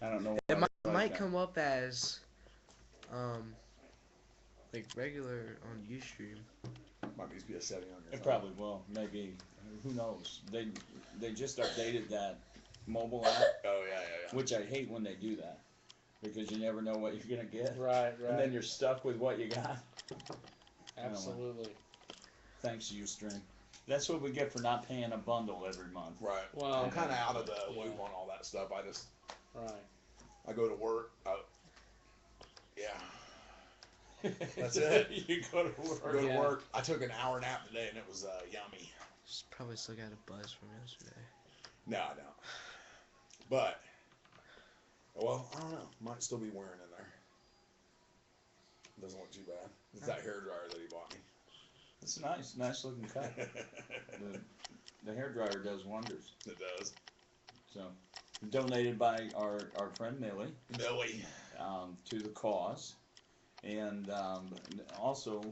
I don't know It why it's like might that. come up as um like regular on UStream. Might be a setting on your It phone. probably will. Maybe. Who knows? They just updated that mobile app, Oh yeah, yeah, which I hate when they do that because you never know what you're gonna get, Right, and then right. you're stuck with what you got. Anyway, Absolutely. thanks Ustream. That's what we get for not paying a bundle every month. yeah. Right. I'm Well, kind of out of the yeah. loop on all that stuff. Right. I go to work. Yeah. That's it. You go to I work. go to Yeah. work. I took an hour nap today and it was yummy. Just probably still got a buzz from yesterday. No, I don't. But well, I don't know. Might still be wearing in there. Doesn't look too bad. It's that hair dryer that he bought me. It's nice looking cut. The hair dryer does wonders. It does. So, donated by our friend Millie Millie. to the cause, and also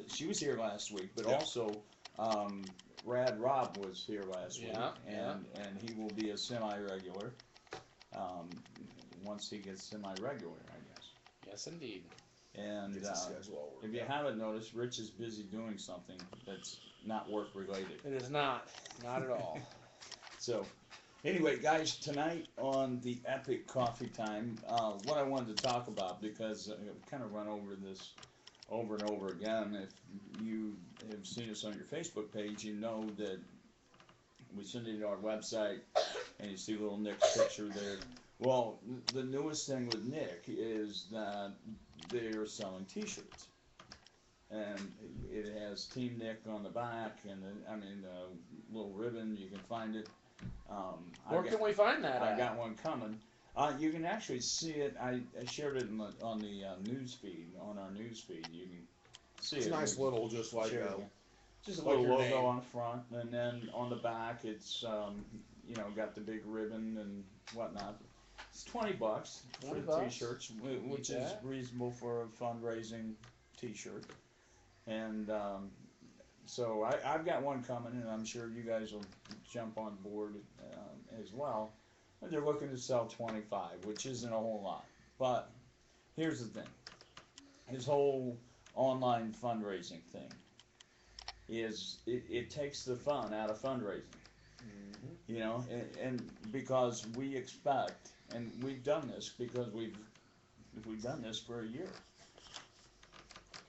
she was here last week, but Yep. also um, Rad Rob was here last week, Yeah, yeah. and he will be a semi-regular um, once he gets semi-regular, I guess. Yes, indeed. And Gets his schedule all if worked you out. haven't noticed, Rich is busy doing something that's not work related. It is not. Not at all. So, anyway, guys, tonight on the Epic Coffee Time, what I wanted to talk about, because I've kind of run over this over and over again. If you have seen us on your Facebook page, you know that we send it to our website, and you see little Nick's picture there. Well, the newest thing with Nick is that they're selling T-shirts, and it has Team Nick on the back, and I mean, the little ribbon. You can find it. Where can we find that I at? got one coming. You can actually see it. I shared it on the news feed, on our news feed. You can see It's it. a nice little, just like Share it. Just a like little your logo name. on front, and then on the back, it's got the big ribbon and whatnot. It's $20 for 20 the bucks? T-shirts, which Beat is that. reasonable for a fundraising T-shirt. And so I've got one coming, and I'm sure you guys will jump on board as well. And they're looking to sell 25, which isn't a whole lot. But here's the thing: his whole online fundraising thing it takes the fun out of fundraising. Mm-hmm. And because we expect, and we've done this because we've done this for a year.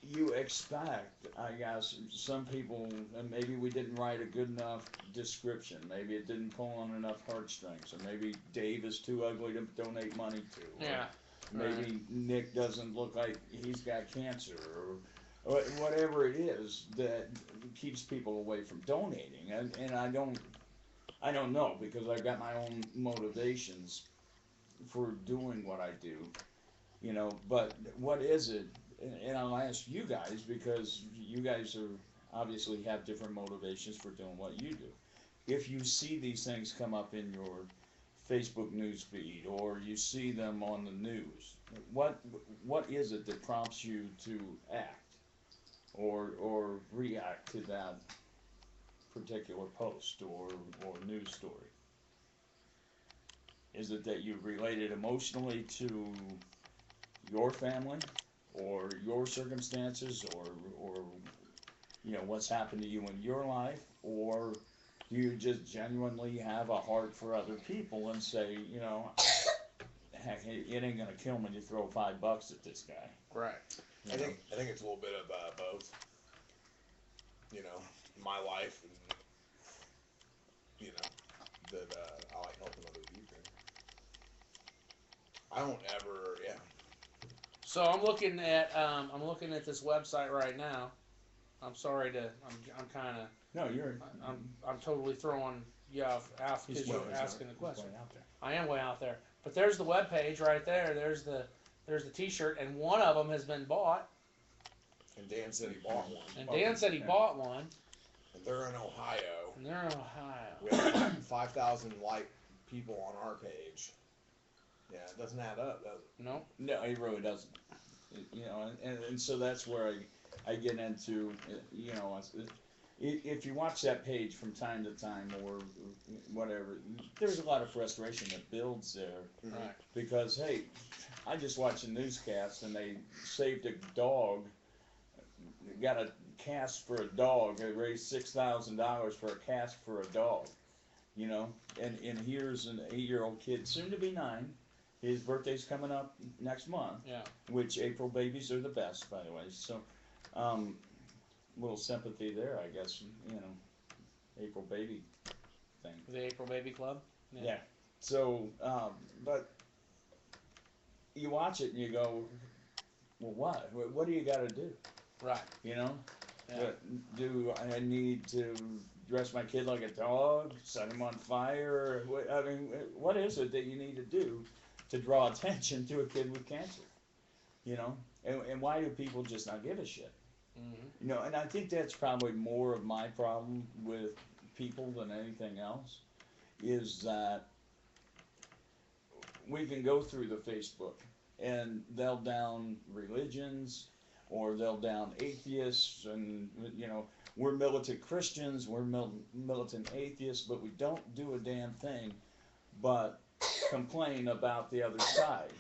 You expect, I guess, some people, and maybe we didn't write a good enough description. Maybe it didn't pull on enough heartstrings, or maybe Dave is too ugly to donate money to, or Yeah. Right. maybe Nick doesn't look like he's got cancer, or whatever it is that keeps people away from donating. And I don't know because I've got my own motivations for doing what I do, but what is it? And I'll ask you guys because you guys are obviously have different motivations for doing what you do. If you see these things come up in your Facebook news feed or you see them on the news, what what is it that prompts you to act or react to that particular post or news story? Is it that you relate it emotionally to your family or your circumstances or what's happened to you in your life, or do you just genuinely have a heart for other people and say, heck, it ain't gonna kill me to throw $5 at this guy. Right. You I know? think I think it's a little bit of both. You know, my life, and that I like helping other people. I don't ever, yeah. So I'm looking at this website right now. I'm sorry to I'm kind of No, you're I'm totally throwing you off he's because way, you're asking the he's question. way out there. I am way out there, but there's the web page right there. There's the T-shirt, and one of them has been bought. And Dan said he bought one. And Dan said he bought one, And they're in Ohio. and they're in Ohio. We have 5,000 like people on our page. Yeah, it doesn't add up, does it? No. No, he really doesn't. And so that's where I get into, if you watch that page from time to time or whatever, there's a lot of frustration that builds there Right. because hey, I just watched a newscast and they saved a dog, got a cast for a dog. They raised $6,000 for a cast for a dog, you know. And here's an 8-year-old kid, soon to be 9. His birthday's coming up next month. Yeah. Which April babies are the best, by the way. So, little sympathy there, I guess. You know, April baby thing. The April Baby Club. Yeah. So, but you watch it and you go, well, what? What do you got to do? Right. You know, Yeah. do I need to dress my kid like a dog, set him on fire? I mean, what is it that you need to do to draw attention to a kid with cancer? You know, and why do people just not give a shit? Mm-hmm. You know, and I think that's probably more of my problem with people than anything else, is that we can go through the Facebook and they'll down religions or they'll down atheists and, you know, we're militant Christians, we're militant atheists, but we don't do a damn thing but complain about the other side.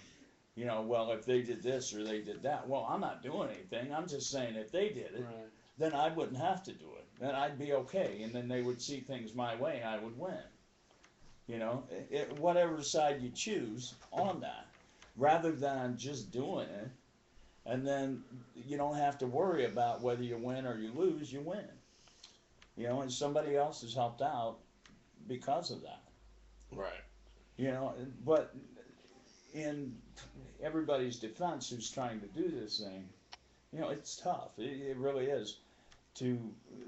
You know, well, if they did this or they did that, well, I'm not doing anything. I'm just saying if they did it, Right. then I wouldn't have to do it. Then I'd be okay, and then they would see things my way, and I would win. You know, whatever side you choose on that, rather than just doing it, and then you don't have to worry about whether you win or you lose. You win. You know, and somebody else has helped out because of that. Right. You know, but in everybody's defense who's trying to do this thing, you know, it's tough. It really is,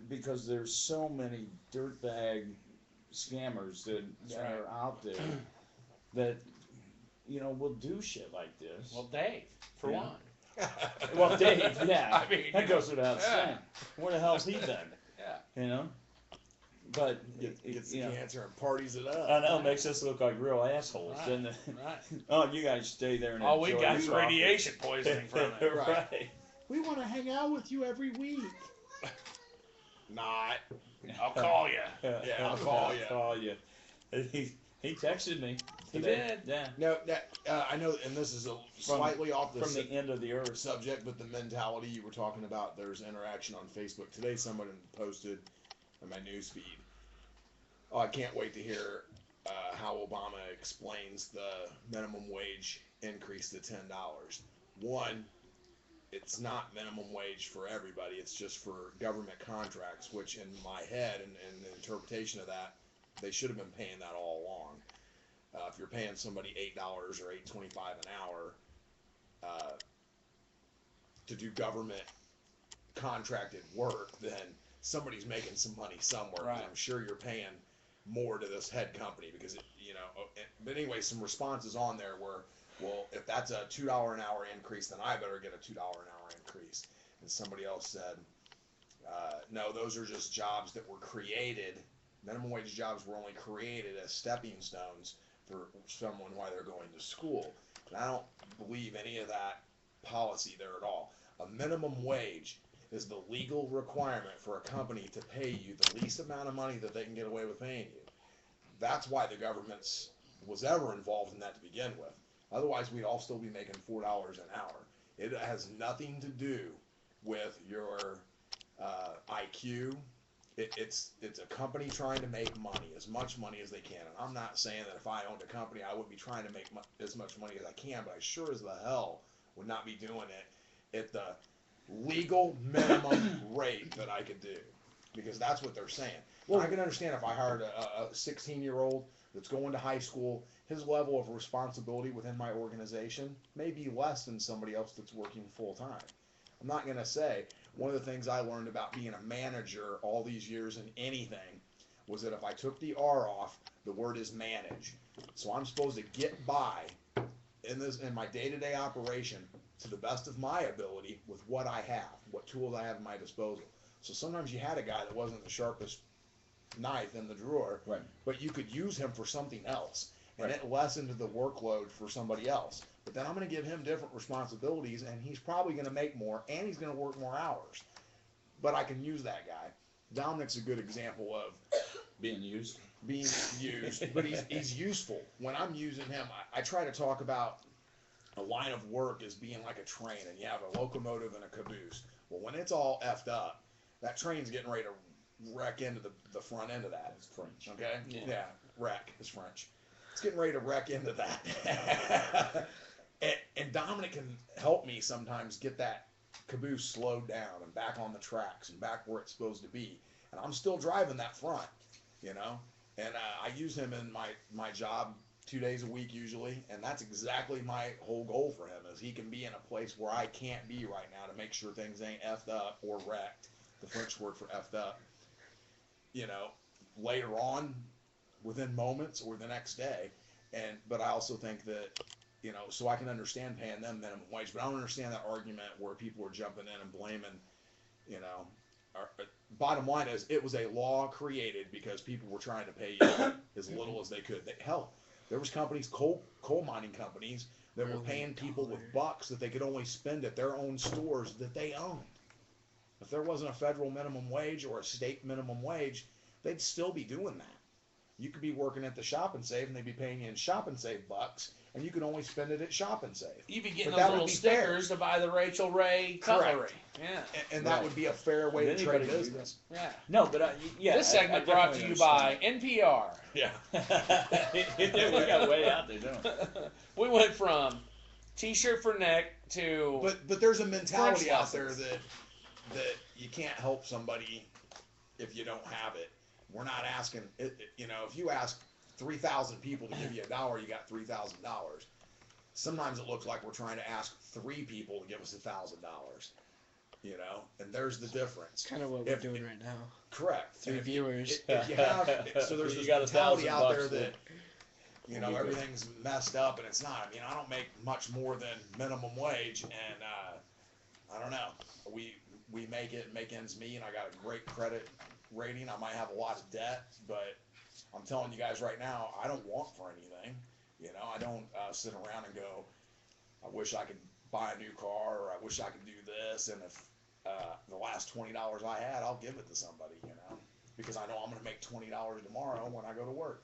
because there's so many dirtbag scammers that right. are out there that, you know, will do shit like this. Well, Dave, for Yeah. one. Well, Dave, yeah, I mean, that you goes know, without yeah. saying. Where the hell's he been? Yeah. You know, but Gets the you know, cancer and parties it up. I know, it makes us look like real assholes, Right. doesn't it? Right. Oh, you guys stay there and All we enjoy got is your coffee. radiation poisoning from it. Right. We want to hang out with you every week. Not. I'll call you. Yeah, I'll call ya. Call you. He texted me. He today. did. Yeah. No, I know, and this is slightly off the From the end of the earth. subject, but the mentality you were talking about, there's interaction on Facebook. Today, someone posted on my news feed, oh, I can't wait to hear how Obama explains the minimum wage increase to $10. One, it's not minimum wage for everybody. It's just for government contracts, which in my head and the interpretation of that, they should have been paying that all along. If you're paying somebody $8 or $8.25 an hour to do government contracted work, then somebody's making some money somewhere. Right. I'm sure you're paying more to this head company because but anyway, some responses on there were, well, if that's a $2 an hour increase, then I better get a $2 an hour increase. And somebody else said, no, those are just jobs that were created. Minimum wage jobs were only created as stepping stones for someone while they're going to school. And I don't believe any of that policy there at all. A minimum wage is the legal requirement for a company to pay you the least amount of money that they can get away with paying you. That's why the government was ever involved in that to begin with. Otherwise, we'd all still be making $4 an hour. It has nothing to do with your IQ. It's a company trying to make money, as much money as they can. And I'm not saying that if I owned a company, I would be trying to make as much money as I can, but I sure as the hell would not be doing it at the legal minimum rate that I could do, because that's what they're saying. Well, I can understand if I hired a 16-year-old that's going to high school, his level of responsibility within my organization may be less than somebody else that's working full time. I'm not going to say, one of the things I learned about being a manager all these years in anything was that if I took the R off, the word is manage. So I'm supposed to get by in my day-to-day operation to the best of my ability with what I have, what tools I have at my disposal. So sometimes you had a guy that wasn't the sharpest knife in the drawer, Right. but you could use him for something else, and Right. it lessened the workload for somebody else. But then I'm going to give him different responsibilities, and he's probably going to make more, and he's going to work more hours. But I can use that guy. Dominic's a good example of Being used. being used, but he's useful. When I'm using him, I try to talk about a line of work as being like a train, and you have a locomotive and a caboose. Well, when it's all effed up, that train's getting ready to wreck into the front end of that. That's French. Okay? Yeah. Wreck is French. It's getting ready to wreck into that. and Dominic can help me sometimes get that caboose slowed down and back on the tracks and back where it's supposed to be. And I'm still driving that front, you know? And I use him in my job 2 days a week usually, and that's exactly my whole goal for him, is he can be in a place where I can't be right now to make sure things ain't effed up or wrecked, the French word for effed up, you know, later on, within moments or the next day. But I also think that, you know, so I can understand paying them minimum wage, but I don't understand that argument where people are jumping in and blaming, you know, bottom line is it was a law created because people were trying to pay you as little as they could. Hell, there was companies, coal mining companies, that were paying people with bucks that they could only spend at their own stores that they owned. If there wasn't a federal minimum wage or a state minimum wage, they'd still be doing that. You could be working at the Shop and Save, and they'd be paying you in Shop and Save bucks, and you could only spend it at Shop and Save. You'd be getting But those that would little be fair. stickers to buy the Rachel Ray cutlery. Correct. Yeah. And that would be a fair way to trade Anybody can do business. Yeah. No, but yeah. This segment brought to you by NPR. Yeah. We got way out there, don't we? We went from T-shirt for neck to But there's a mentality French out there lessons. that you can't help somebody if you don't have it. We're not asking, you know, if you ask 3,000 people to give you $1, you got $3,000. Sometimes it looks like we're trying to ask 3 people to give us $1,000. You know, and there's the difference. Kind of what we're doing right now. Correct. 3 And if viewers. if you have, so there's You this got mentality $1,000 out there then. that, you know, We'll be good. everything's messed up, and it's not. I mean, I don't make much more than minimum wage, and I don't know. We make ends meet, and I got a great credit rating. I might have a lot of debt, but I'm telling you guys right now, I don't want for anything. You know, I don't sit around and go, I wish I could buy a new car, or I wish I could do this, and if the last $20 I had, I'll give it to somebody, you know, because I know I'm going to make $20 tomorrow when I go to work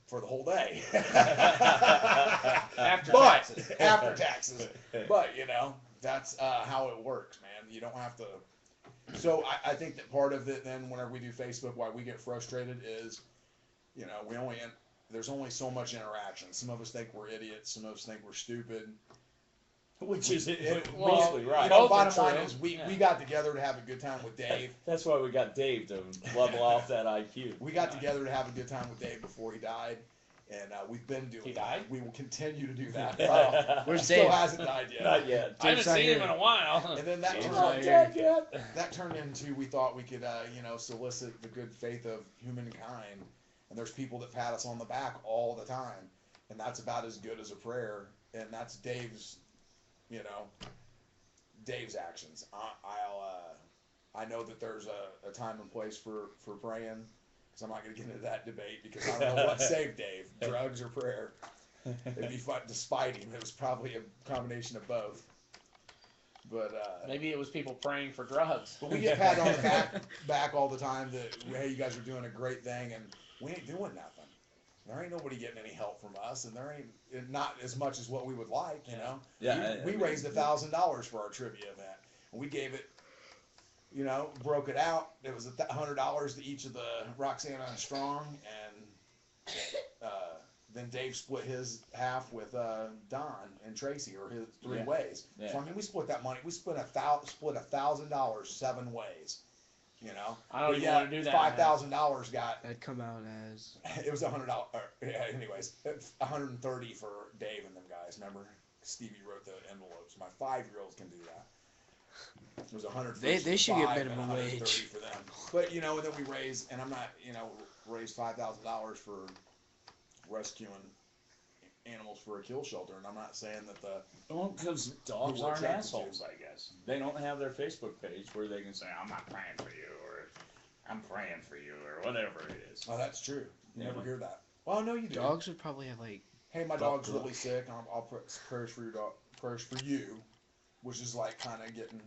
for the whole day. After But taxes. after taxes. But you know, that's how it works, man. You don't have to. So I think that part of it, then, whenever we do Facebook, why we get frustrated is, you know, there's only so much interaction. Some of us think we're idiots. Some of us think we're stupid. Which is Well, basically right. You know, Both are bottom line true. is we Yeah. got together to have a good time with Dave. That's why we got Dave to level off that IQ. We got together to have a good time with Dave before he died, and we've been doing He that. died? We will continue to do that. Well, Where's he still Dave? hasn't died yet. Not yet. I haven't Dave's not seen him here. in a while. And then that Dave's turned, not here. dead yet. that turned into, we thought we could, you know, solicit the good faith of humankind. And there's people that pat us on the back all the time, and that's about as good as a prayer. And that's Dave's, you know, Dave's actions. I know that there's a time and place for praying, because I'm not going to get into that debate, because I don't know what saved Dave, drugs or prayer. It'd be fun, despite him, it was probably a combination of both. But Maybe it was people praying for drugs. but we get patted on the back all the time that, hey, you guys are doing a great thing, and we ain't doing nothing. There ain't nobody getting any help from us, and there ain't not as much as what we would like, you know. Yeah, we raised $1,000 for our trivia event, and we gave it, you know, broke it out. It was $100 to each of the Roxana and Strong, and then Dave split his half with Don and Tracy, or his 3 Yeah. ways. Yeah. So I mean, we split that money. We split $1,000 7 ways. You know, I don't But even want to do that. $5,000 got. That'd come out as It was $100. Yeah, anyways, $130 for Dave and them guys. Remember, Stevie wrote the envelopes. My 5-year-olds can do that. It was $100. They should get 5 and minimum $130 wage. for them. But you know, and then we raised, and I'm not, you know, raised $5,000 for rescuing animals for a kill shelter, and I'm not saying that the Well, because dogs Who we're aren't attracted to. assholes, I guess. They don't have their Facebook page where they can say, I'm not praying for you, or I'm praying for you, or whatever it is. oh, that's true. You Yeah. never hear that. Well, no, you do. dogs would probably have like Hey, my Dog dog's drug. really sick. I'll pray prayers for your dog, prayers for you, which is like kind of getting.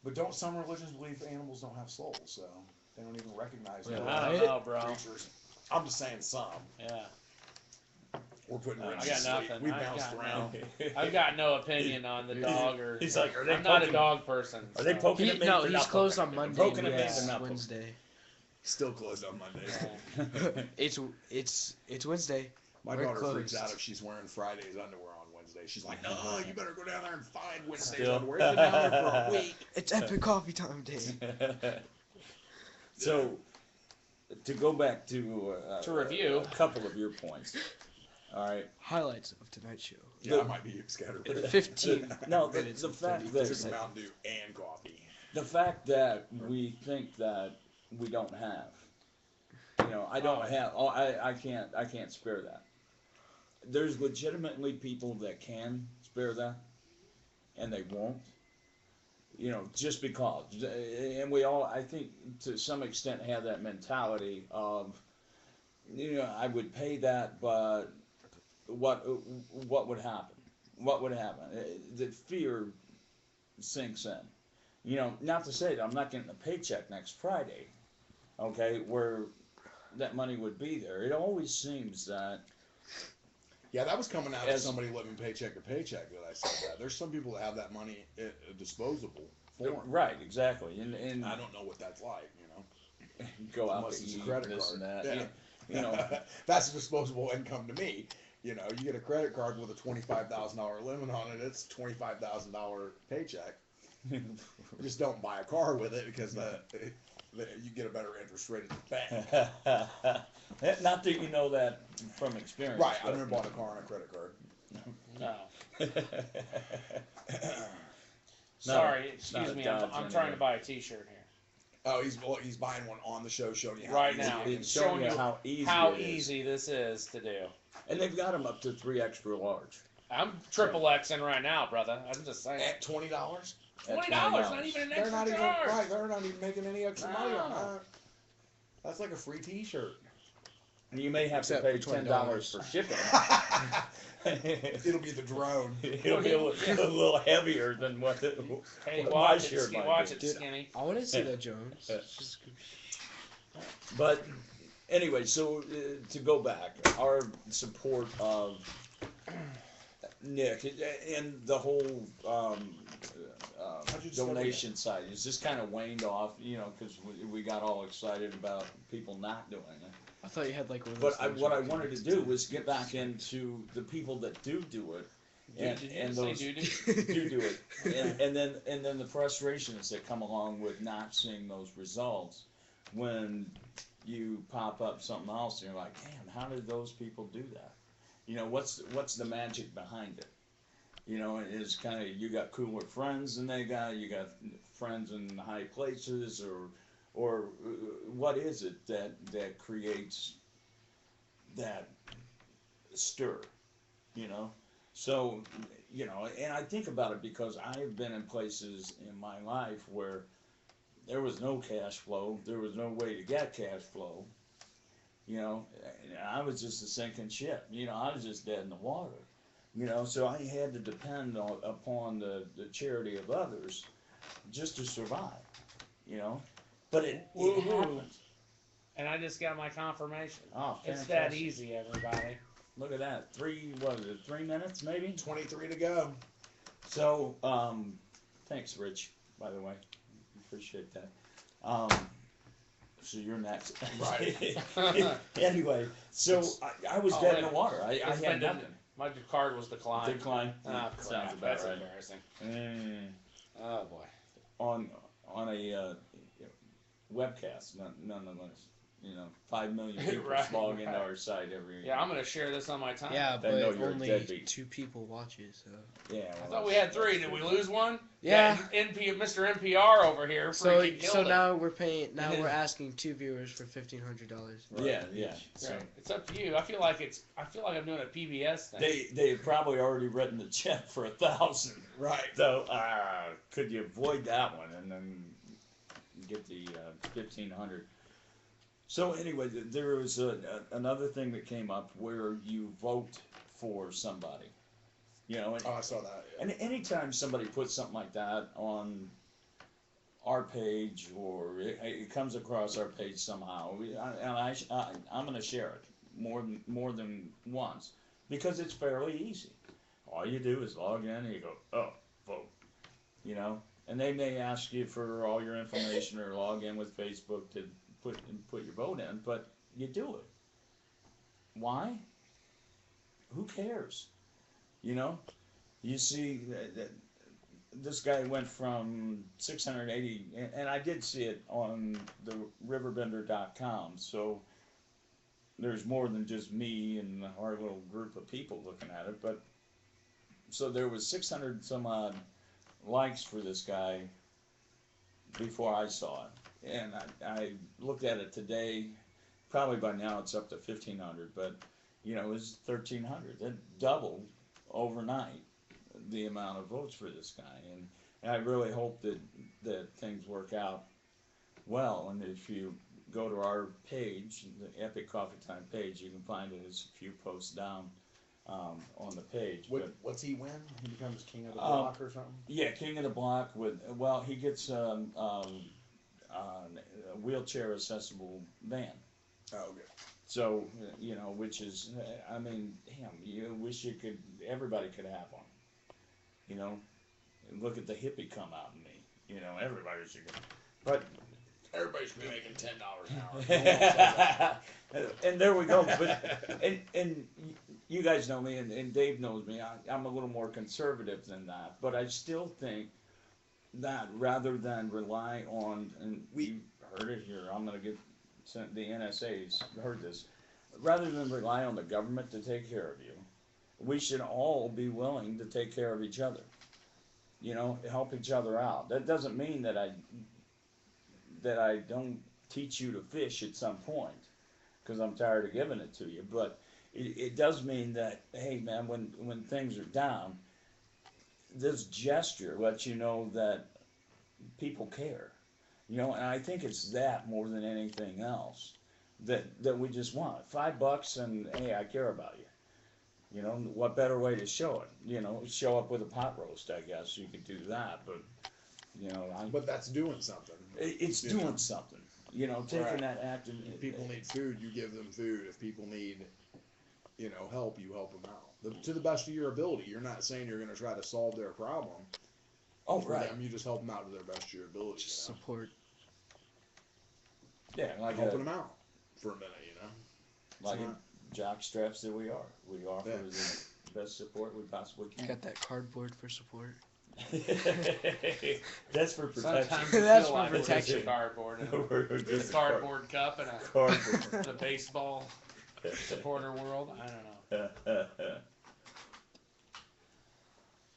But don't some religions believe animals don't have souls, so they don't even recognize Yeah, those I don't know, bro. creatures? I'm just saying some. Yeah. We're putting I Rich got to sleep. nothing. We I bounced got around. I've got no opinion on the dog or. He's like, are they I'm not a poking- dog person. Are they so- poking He, at me? no, They're he's not closed poking on at me. They're Monday. poking at me, Yeah, they're not poking. Wednesday. Still closed on Mondays. It's Wednesday. My We're daughter freaks closed. out if she's wearing Friday's underwear on Wednesday. She's like, no, you better go down there and find Wednesday's Still. underwear. It's been down there for a week. It's epic coffee time day. So, to go back to To review. a couple of your points. All right. Highlights of tonight's show. Yeah, I might be scattered. 15 No, minutes the and fact 30 that Drinking Mountain Dew and coffee. the fact that we think that we don't have, you know, I don't have. Oh, I can't spare that. There's legitimately people that can spare that, and they won't. You know, just because, and we all, I think, to some extent, have that mentality of, you know, I would pay that, but what would happen? What would happen? The fear sinks in. You know, not to say that I'm not getting a paycheck next Friday, okay, where that money would be there. It always seems that. Yeah, that was coming out of As- somebody living paycheck to paycheck that I said that. There's some people that have that money at a disposable form. Right, exactly, and I don't know what that's like, you know. go out Unless to it's a eat, credit this card. and that. Yeah. You know, That's a disposable income to me. You know, you get a credit card with a $25,000 limit on it. It's a $25,000 paycheck. You just don't buy a car with it because you get a better interest rate at the bank. not that you know that from experience. Right, but- I've never bought a car on a credit card. No. Not Sorry, not excuse a me. Dodge I'm trying to anyway. buy a T-shirt here. Oh, he's buying one on the show, showing you how Right easy now. it is. It's showing you how easy it is. easy this is to do. And they've got them up to 3 extra large. I'm triple X in right now, brother. I'm just saying. At $20, At $20, not even an they're extra not even charge. right. They're not even making any extra money on No. that. That's like a free T-shirt. And you may have Except to pay for $10 for shipping. It'll be the drone. It'll be a little heavier than what the. Hey, what watch my it, shirt might watch be. it, Dude, skinny. I want to see that, Jones. Yeah. It's just- But anyway, so to go back, our support of Nick and the whole How'd you discover donation side has just kind of waned off, you know, because we got all excited about people not doing it. I thought you had like one of those But things what I where you wanted to could- do was get back into the people that do it. And, Did you and say those doo-doo? do it, and then the frustrations that come along with not seeing those results when you pop up something else and you're like, damn, how did those people do that? You know, what's the magic behind it? You know, it's kind of, you got cooler friends than you got friends in high places, or what is it that creates that stir, you know? So, you know, and I think about it because I've been in places in my life where there was no cash flow, there was no way to get cash flow, you know, and I was just a sinking ship, you know, I was just dead in the water, you know, so I had to depend upon the charity of others just to survive, you know, but it Woo-hoo. happened. And I just got my confirmation. Oh, It's that fantastic. easy, everybody. Look at that, 3 minutes maybe? 23 to go. So, thanks, Rich, by the way. Appreciate that. So you're next. Right. Anyway, so I was Oh, dead in the wait. water. I It's had been nothing. My card was declined. Decline. Ah, Sounds crap. about That's right. embarrassing. Mm, Oh, boy. on a webcast, nonetheless. You know, 5 million people Right, log into right. our site every. Yeah, I'm going to share this on my time. Yeah, They know but you're a only deadbeat. 2 people watch it, so. Yeah. I well, thought we had 3. Did we lose one? Yeah. Mr. NPR over here So freaking killed so it. now we're asking 2 viewers for $1,500. Yeah, yeah. So Right. It's up to you. I feel like I'm doing a PBS thing. they had probably already written the check for 1,000. Right. So, could you avoid that one and then get the 1,500? So anyway, there was another thing that came up where you vote for somebody. You know, Oh, I saw that. Yeah. and anytime somebody puts something like that on our page, or it comes across our page somehow, I'm going to share it more than once, because it's fairly easy. All you do is log in and you go, oh, vote, you know, and they may ask you for all your information or log in with Facebook to put your vote in, but you do it. Why? Who cares? You know, you see that this guy went from 680, and I did see it on the riverbender.com, so there's more than just me and our little group of people looking at it, but so there was 600 some odd likes for this guy before I saw it, and I looked at it today. Probably by now it's up to 1,500, but you know, it was 1,300. That doubled overnight the amount of votes for this guy, and I really hope that things work out well. And if you go to our page, the Epic Coffee Time page, you can find it. It's a few posts down on the page. What's he win? He becomes king of the block or something? Yeah, king of the block with, well, he gets a wheelchair accessible van. Oh, okay. So, you know, which is, I mean, damn, you wish everybody could have one. You know, look at the hippie come out in me. You know, everybody should go. But Everybody should be making $10 an hour. and there we go. But and you guys know me, and Dave knows me. I'm a little more conservative than that, but I still think that rather than rely on, and we heard it here, I'm going to get the NSA's heard this. Rather than rely on the government to take care of you, we should all be willing to take care of each other. You know, help each other out. That doesn't mean that I don't teach you to fish at some point, because I'm tired of giving it to you. But it does mean that, hey man, when things are down, this gesture lets you know that people care. You know, and I think it's that more than anything else that we just want. $5 and hey, I care about you. You know, what better way to show it? You know, show up with a pot roast, I guess you could do that, but you know, But that's doing something. it's You doing know. something. You know, taking Right. that act. If people need food, you give them food. If people need, you know, help, you help them out. To the best of your ability. You're not saying you're going to try to solve their problem Oh for right. them. You just help them out to their best of your ability. Just You know? support. Yeah, like Helping them out for a minute, you know. like not- jock straps that we are. We offer Yeah. the best support we possibly can. Got that cardboard for support. That's for protection. Sometimes you That's feel for like we're just protection. a cardboard and We're a just cardboard cup and cardboard. a baseball supporter world. I don't know.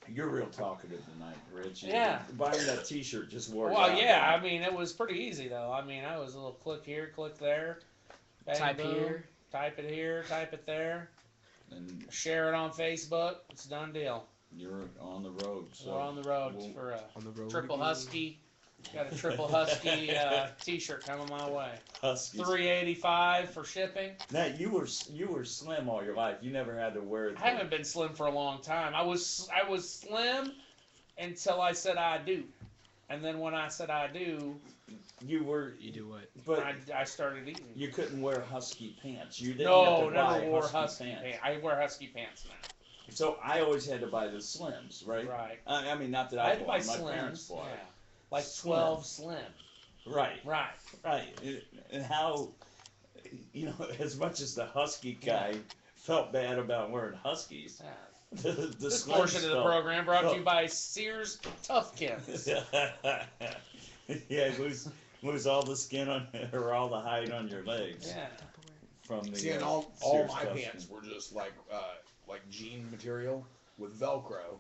You're real talkative tonight, Rich. Yeah. Buying that T-shirt just wore you Well, out, yeah. I didn't mean, it was pretty easy though. I mean, I was a little click here, click there, bang, Type boom, here. type it here, type it there, it? And share it on Facebook. It's a done deal. you're on the road. So We're on the road we'll- for a On the road. triple again. husky. Got a triple husky T-shirt coming my way. Huskies. $3.85 for shipping. Now you were slim all your life. You never had to wear. I haven't been slim for a long time. I was slim until I said I do, and then when I said I do, You were, You do what? but I started eating. you couldn't wear husky pants. You didn't No, have to buy never wore husky husky pants. pants. I wear husky pants now. So I always had to buy the slims, right? Right. I mean, not that I I had to buy bought them, my parents slims. bought Yeah. it. Like Slim. 12 slim. Right, Right. right. And how, you know, as much as the husky guy felt bad about wearing huskies, Yeah. the This slims portion of the felt- program brought to you by Sears Toughkins. Yeah, lose all the skin on or all the hide on your legs Yeah. from the. See, and all Sears my Custom. pants were just like jean material with Velcro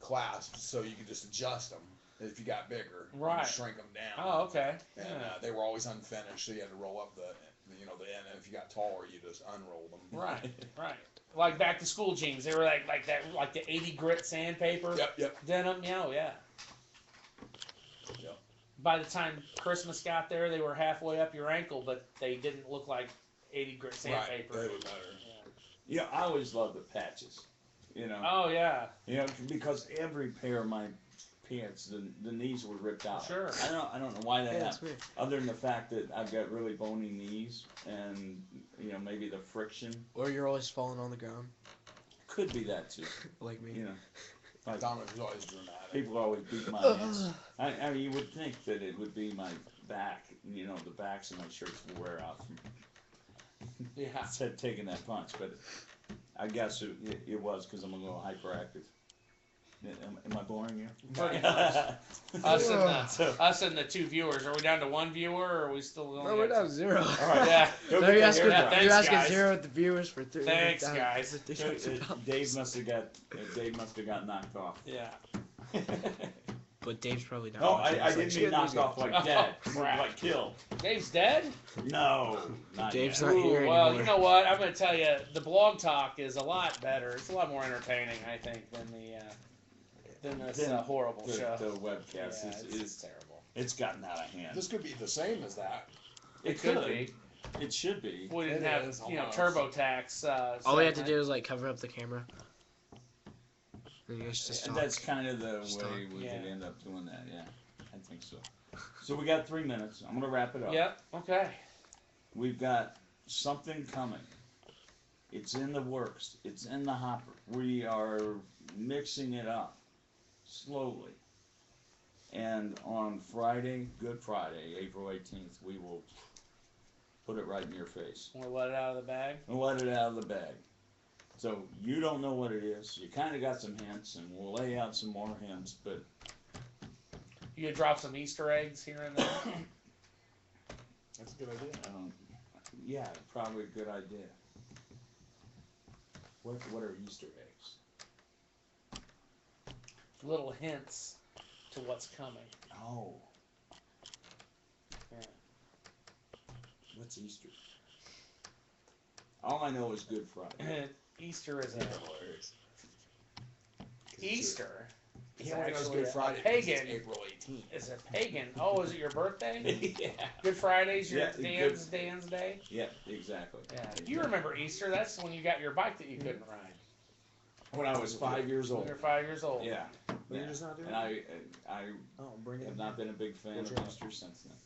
clasped, so you could just adjust them if you got bigger. You Right. shrink them down. Oh, okay. And Yeah. they were always unfinished, so you had to roll up the end. And if you got taller, you just unroll them. Right. Right. Like back to school jeans. They were like the 80 grit sandpaper Yep. denim. Yeah, oh, yeah. Yep. By the time Christmas got there, they were halfway up your ankle, but they didn't look like 80 grit Right. sandpaper. They look better. Yeah, I always loved the patches. You know. Oh yeah. You know, because every pair of my pants, the knees were ripped out. Sure. I don't know why that Yeah, happened. it's weird. Other than the fact that I've got really bony knees, and maybe the friction Or you're always falling on the ground, could be that too. like me. Like Dominic was always dramatic. people always beat my ass. I mean, you would think that it would be my back. The backs of my shirts will wear out from Yeah. taking that punch, but I guess it was because I'm a little hyperactive. Am I boring you? Pretty much. So, Us and the 2 viewers. Are we down to 1 viewer, or are we still only? No, we're got down to 0. all right. Yeah. Go No, get you the asking, hair Yeah, done. thanks, you asking guys. 0 with the viewers for 3. Thanks, guys. Dave must have got knocked off. Yeah. But Dave's probably not. No, watching I this, didn't like, mean knocked off like dead, crap. like killed. Dave's dead. No, not Dave's yet. not here Well, anymore. you know what? I'm going to tell you, the blog talk is a lot better. It's a lot more entertaining, I think, than this Than horrible show. The webcast Yeah, is it's terrible. it's gotten out of hand. This could be the same as that. It could be. It should be. We didn't It have, is, you know, almost. TurboTax. All we have to segment. do is like cover up the camera. And you guys just And talk. that's kind of the Just way talk. we Yeah. could end up doing that. Yeah, I think so. So we got 3 minutes. I'm gonna wrap it up. Yep. Okay. We've got something coming. It's in the works. It's in the hopper. We are mixing it up slowly. And on Friday, Good Friday, April 18th, we will put it right in your face. We'll let it out of the bag. And let it out of the bag. So you don't know what it is. You kind of got some hints, and we'll lay out some more hints, but You could drop some Easter eggs here and there. That's a good idea. yeah, probably a good idea. What are Easter eggs? Little hints to what's coming. Oh. Yeah. What's Easter? All I know is Good Friday. Easter is a Easter. Is He only knows actually Good a Friday because pagan. it's April 18th. Is a pagan. Oh, is it your birthday? yeah. Good Friday's your Yeah, Dan's Day. Yeah, exactly. Yeah. You remember Easter? That's when you got your bike that you couldn't ride. When I was 5 years When old. you're 5 years old. Yeah. But yeah. you're just not doing And it? I Oh, bring it have in. not been a big fan What's of your- Easter since then.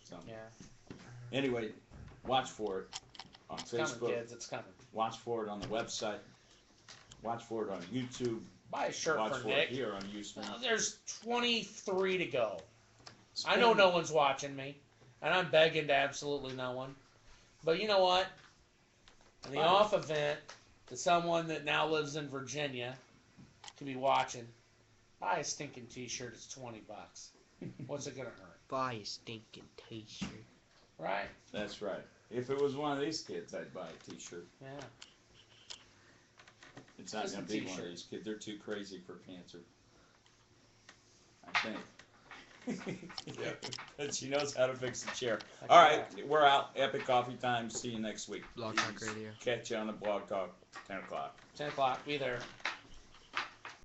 So Yeah. anyway, watch for it on It's coming, Facebook. kids. It's coming. Watch for it on the website. Watch for it on YouTube. Buy a shirt Watch for for Nick. it here on YouTube. Well, there's 23 to go. I know no one's watching me, and I'm begging to absolutely no one. But you know what? In the Fine. off event that someone that now lives in Virginia could be watching, buy a stinking T-shirt. It's $20. What's it gonna hurt, Buy a stinking t-shirt. right? That's right. If it was one of these kids, I'd buy a T-shirt. Yeah. It's not Just going a to be one of t-shirt. these kids. They're too crazy for cancer. I think. Yeah. But she knows how to fix the chair. Like All right, that. we're out. Epic Coffee Time. See you next week. Blog Talk Peace. Radio. Catch you on the Blog Talk, 10 o'clock. 10 o'clock. Be there.